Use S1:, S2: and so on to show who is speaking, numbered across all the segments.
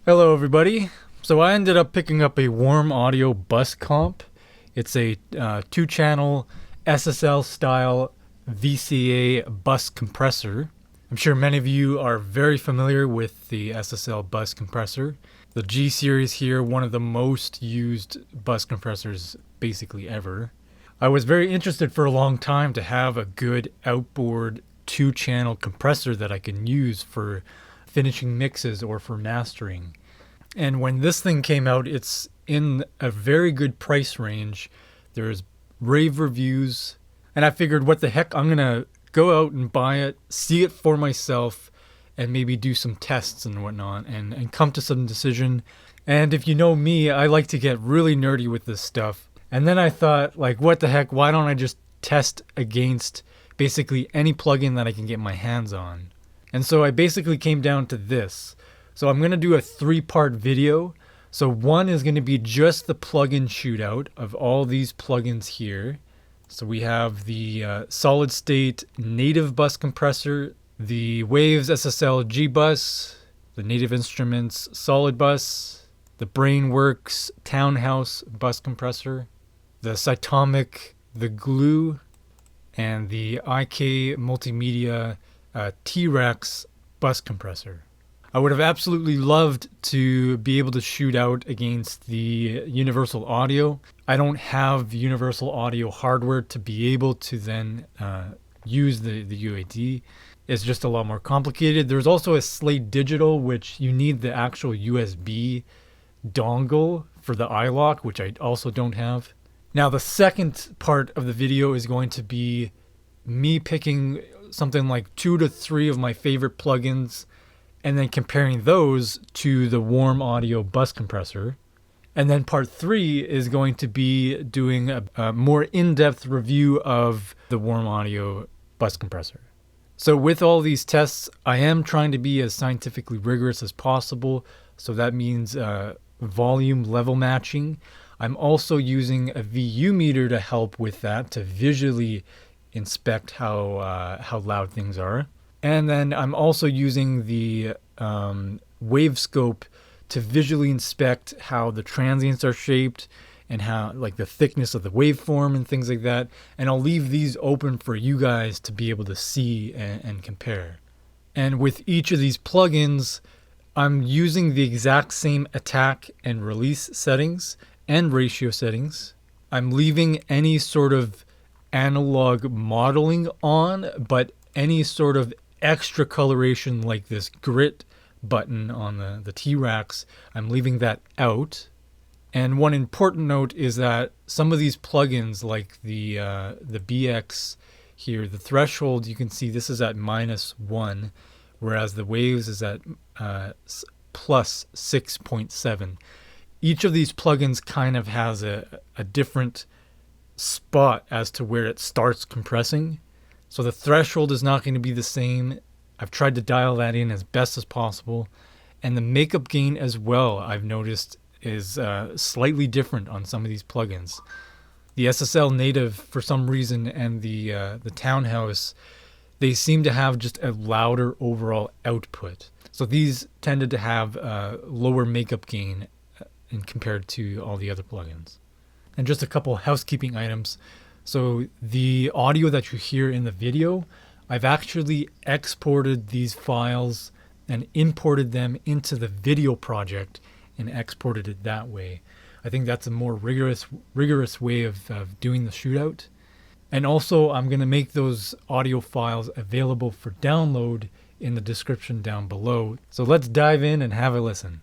S1: Hello everybody. So I ended up picking up a Warm Audio bus comp. It's a 2-channel SSL style VCA bus compressor. I'm sure many of you are very familiar with the SSL bus compressor. The G series here, one of the most used bus compressors basically ever. I was very interested for a long time to have a good outboard 2-channel compressor that I can use for finishing mixes or for mastering. And when this thing came out, it's in a very good price range. There's rave reviews, and I figured, what the heck, I'm gonna go out and buy it, see it for myself, and maybe do some tests and whatnot, and come to some decision. And if you know me, I like to get really nerdy with this stuff. And then I thought, like, what the heck, why don't I just test against basically any plugin that I can get my hands on? And so I basically came down to this. So I'm going to do a 3-part video. So one is going to be just the plugin shootout of all these plugins here. So we have the solid state native bus compressor, the Waves SSL G bus, the Native Instruments solid bus, the Brainworx Townhouse bus compressor, the Cytomic, the Glue, and the IK Multimedia T-Rex bus compressor. I would have absolutely loved to be able to shoot out against the Universal Audio. I don't have Universal Audio hardware to be able to then use the UAD. It's just a lot more complicated. There's also a Slate Digital, which you need the actual USB dongle for the iLock, which I also don't have. Now, the second part of the video is going to be me picking something like 2 to 3 of my favorite plugins and then comparing those to the Warm Audio bus compressor. And then part 3 is going to be doing a more in-depth review of the Warm Audio bus compressor. So with all these tests, I am trying to be as scientifically rigorous as possible. So that means volume level matching. I'm also using a VU meter to help with that, to visually inspect how loud things are. And then I'm also using the wave scope to visually inspect how the transients are shaped and how, like, the thickness of the waveform and things like that. And I'll leave these open for you guys to be able to see and compare. And with each of these plugins, I'm using the exact same attack and release settings and ratio settings. I'm leaving any sort of analog modeling on, but any sort of extra coloration like this grit button on the T-Rex, I'm leaving that out. And one important note is that some of these plugins, like the BX here, the threshold, you can see this is at -1, whereas the Waves is at plus 6.7. Each of these plugins kind of has a different spot as to where it starts compressing. So the threshold is not going to be the same. I've tried to dial that in as best as possible. And the makeup gain as well, I've noticed, is slightly different on some of these plugins. The SSL native, for some reason, and the Townhouse, they seem to have just a louder overall output. So these tended to have lower makeup gain compared to all the other plugins. And just a couple housekeeping items. So the audio that you hear in the video, I've actually exported these files and imported them into the video project and exported it that way. I think that's a more rigorous way of doing the shootout. And also, I'm going to make those audio files available for download in the description down below. So let's dive in and have a listen.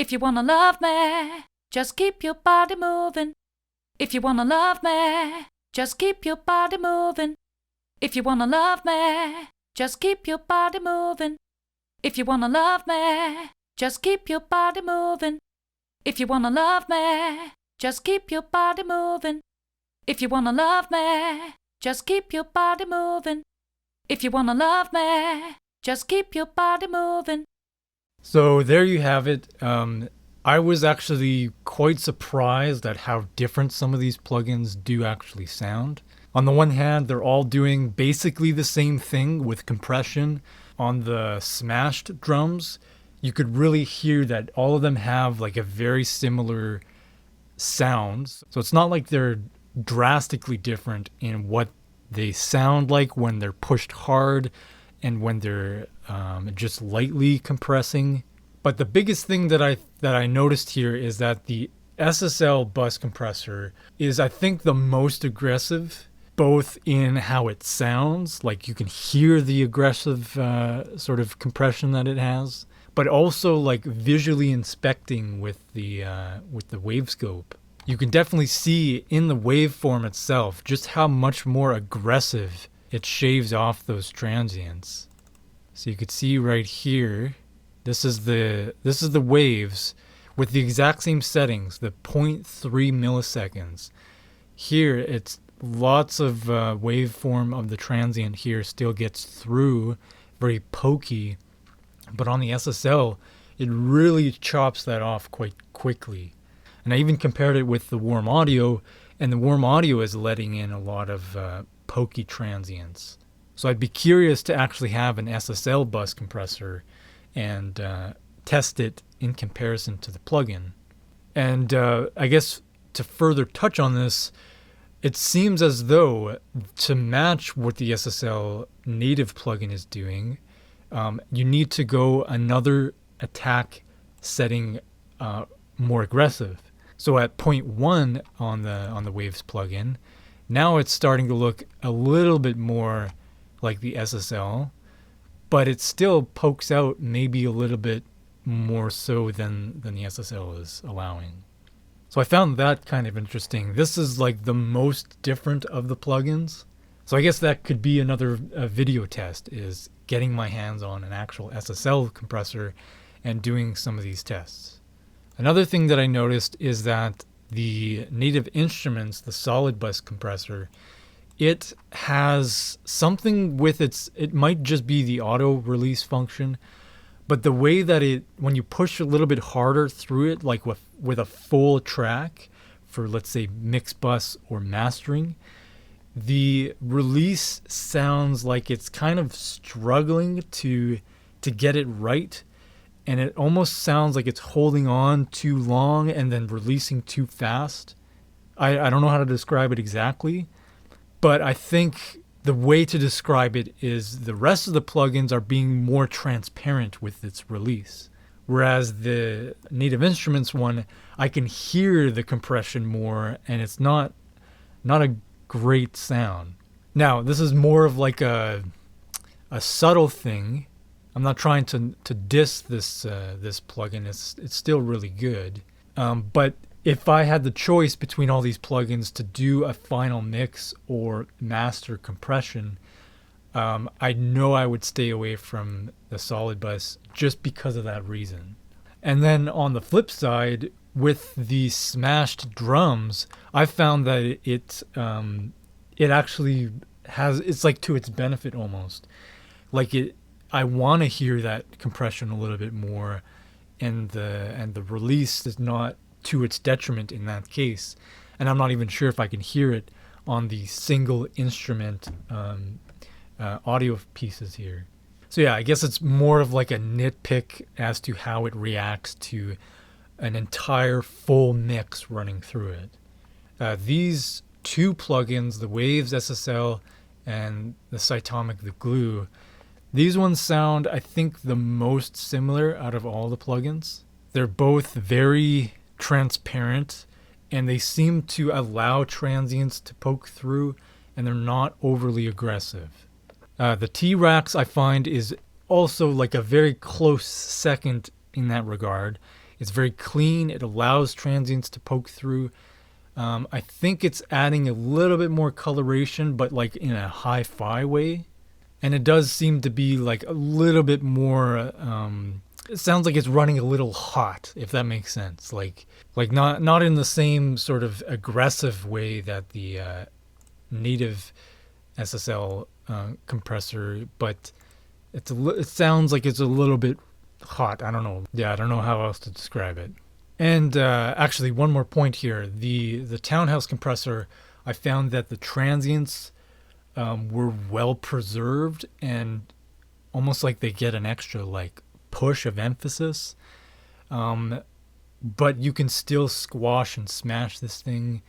S2: If you wanna love me, just keep your body moving. If you wanna love me, just keep your body moving. If you wanna love me, just keep your body moving. If you wanna love me, just keep your body moving. If you wanna love me, just keep your body moving. If you wanna love me, just keep your body moving. If you wanna love me, just keep your body moving.
S1: So there you have it. I was actually quite surprised at how different some of these plugins do actually sound. On the one hand, they're all doing basically the same thing with compression. On the smashed drums, you could really hear that all of them have like a very similar sounds. So it's not like they're drastically different in what they sound like when they're pushed hard and when they're just lightly compressing. But the biggest thing that I noticed here is that the SSL bus compressor is, I think, the most aggressive, both in how it sounds, like you can hear the aggressive sort of compression that it has, but also like visually inspecting with the wave scope. You can definitely see in the waveform itself just how much more aggressive it shaves off those transients. So you could see right here, this is the waves with the exact same settings, the 0.3 milliseconds. Here it's lots of waveform of the transient here still gets through, very pokey, but on the SSL it really chops that off quite quickly. And I even compared it with the warm audio, and the warm audio is letting in a lot of pokey transients. So I'd be curious to actually have an SSL bus compressor and test it in comparison to the plugin. And I guess to further touch on this, it seems as though to match what the SSL native plugin is doing, you need to go another attack setting more aggressive. So at 0.1 on the Waves plugin, now it's starting to look a little bit more like the SSL, but it still pokes out maybe a little bit more so than the SSL is allowing. So I found that kind of interesting. This is like the most different of the plugins. So I guess that could be another video test, is getting my hands on an actual SSL compressor and doing some of these tests. Another thing that I noticed is that the Native Instruments, the solid bus compressor, it has something with it might just be the auto release function, but the way that when you push a little bit harder through it, like with a full track for, let's say, mix bus or mastering, the release sounds like it's kind of struggling to get it right. And it almost sounds like it's holding on too long and then releasing too fast. I don't know how to describe it exactly, but I think the way to describe it is the rest of the plugins are being more transparent with its release. Whereas the Native Instruments one, I can hear the compression more, and it's not a great sound. Now, this is more of like a subtle thing. I'm not trying to diss this plugin. It's still really good. But if I had the choice between all these plugins to do a final mix or master compression, I know I would stay away from the solid bus just because of that reason. And then on the flip side, with the smashed drums, I found that it actually it's like to its benefit almost. Like I want to hear that compression a little bit more, and the release is not to its detriment in that case. And I'm not even sure if I can hear it on the single instrument audio pieces here. So yeah, I guess it's more of like a nitpick as to how it reacts to an entire full mix running through it. These two plugins, the Waves SSL and the Cytomic, the Glue, these ones sound, I think, the most similar out of all the plugins. They're both very transparent, and they seem to allow transients to poke through, and they're not overly aggressive. The T-Rax, I find, is also like a very close second in that regard. It's very clean. It allows transients to poke through. I think it's adding a little bit more coloration, but like in a hi-fi way. And it does seem to be like a little bit more, it sounds like it's running a little hot, if that makes sense. Like not in the same sort of aggressive way that the native SSL compressor, but it sounds like it's a little bit hot. I don't know. Yeah, I don't know how else to describe it. And actually, one more point here. The Townhouse compressor, I found that the transients were well preserved and almost like they get an extra like push of emphasis. But you can still squash and smash this thing,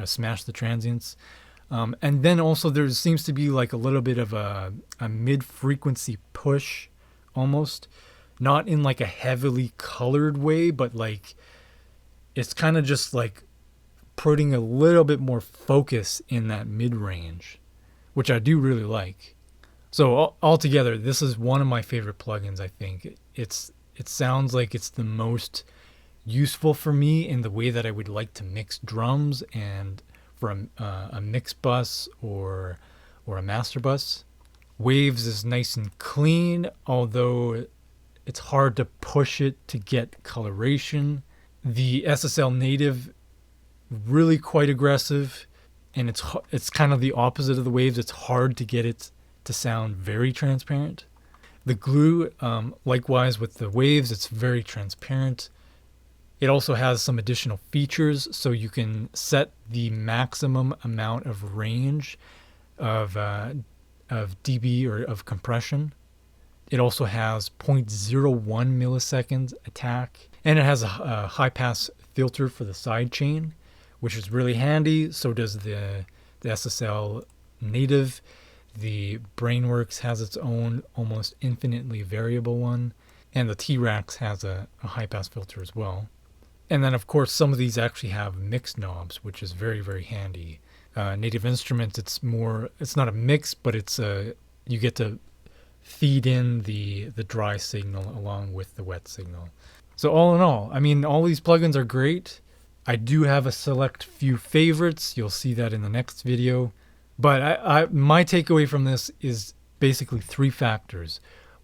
S1: smash the transients. And then also there seems to be like a little bit of a mid-frequency push almost. Not in like a heavily colored way, but like it's kind of just like putting a little bit more focus in that mid-range, which I do really like. So altogether, this is one of my favorite plugins, I think. It sounds like it's the most useful for me in the way that I would like to mix drums and for a mix bus or a master bus. Waves is nice and clean, although it's hard to push it to get coloration. The SSL native, really quite aggressive, and it's kind of the opposite of the waves. It's hard to get it to sound very transparent. The glue, likewise with the waves, it's very transparent. It also has some additional features, so you can set the maximum amount of range of dB or of compression. It also has 0.01 milliseconds attack, and it has a high-pass filter for the sidechain, which is really handy. So does the SSL native. The Brainworx has its own almost infinitely variable one, and the T-Rax has a high-pass filter as well. And then, of course, some of these actually have mix knobs, which is very, very handy. Native Instruments, it's not a mix, but you get to feed in the dry signal along with the wet signal. So all in all, I mean, all these plugins are great. I do have a select few favorites. You'll see that in the next video. But my takeaway from this is basically three factors.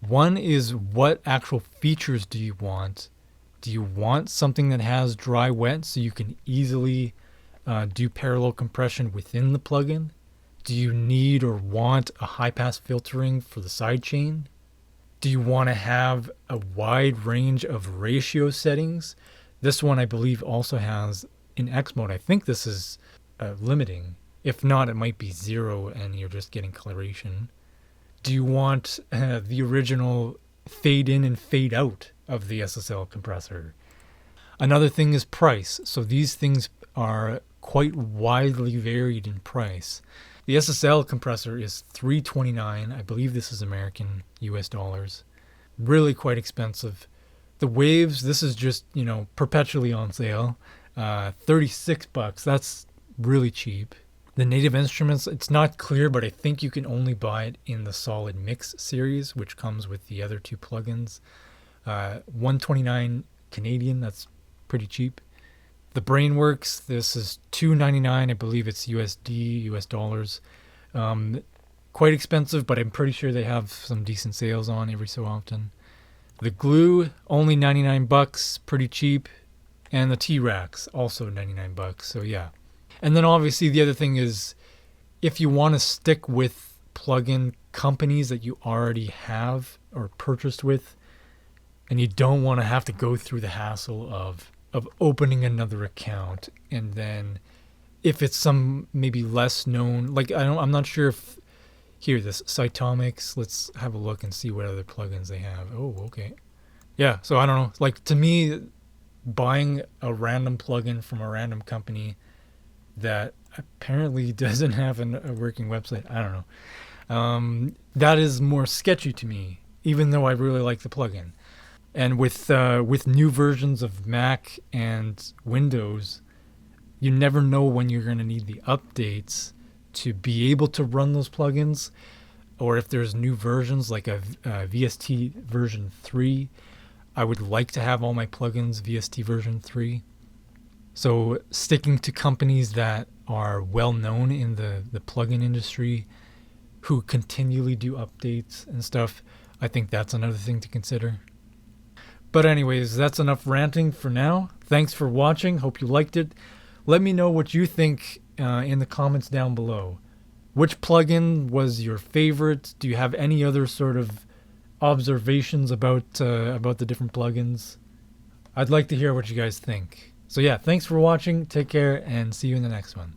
S1: One is, what actual features do you want? Do you want something that has dry wet so you can easily do parallel compression within the plugin? Do you need or want a high-pass filtering for the sidechain? Do you want to have a wide range of ratio settings? This one, I believe, also has in X mode. I think this is limiting. If not, it might be 0 and you're just getting coloration. Do you want the original fade in and fade out of the SSL compressor? Another thing is price. So these things are quite widely varied in price. The SSL compressor is $329. I believe this is American US dollars. Really quite expensive. The Waves, this is just, perpetually on sale. $36. That's really cheap. The Native Instruments, it's not clear, but I think you can only buy it in the Solid Mix series, which comes with the other two plugins. $129 Canadian, that's pretty cheap. The Brainworx, this is $299. I believe it's USD, US dollars. Quite expensive, but I'm pretty sure they have some decent sales on every so often. The Glue, only $99, pretty cheap. And the T-Rax, also $99. So yeah. And then obviously the other thing is, if you want to stick with plugin companies that you already have or purchased with, and you don't want to have to go through the hassle of opening another account, and then if it's some maybe less known, like I'm not sure if, here, this Cytomic, let's have a look and see what other plugins they have. Oh, okay. Yeah, so I don't know. Like, to me, buying a random plugin from a random company that apparently doesn't have a working website, I don't know. That is more sketchy to me, even though I really like the plugin. And with new versions of Mac and Windows, you never know when you're going to need the updates to be able to run those plugins, or if there's new versions like a VST version 3. I would like to have all my plugins VST version 3. So sticking to companies that are well known in the plugin industry, who continually do updates and stuff, I think that's another thing to consider. But anyways, that's enough ranting for now. Thanks for watching. Hope you liked it. Let me know what you think in the comments down below. Which plugin was your favorite? Do you have any other sort of observations about the different plugins? I'd like to hear what you guys think. So yeah, thanks for watching. Take care and see you in the next one.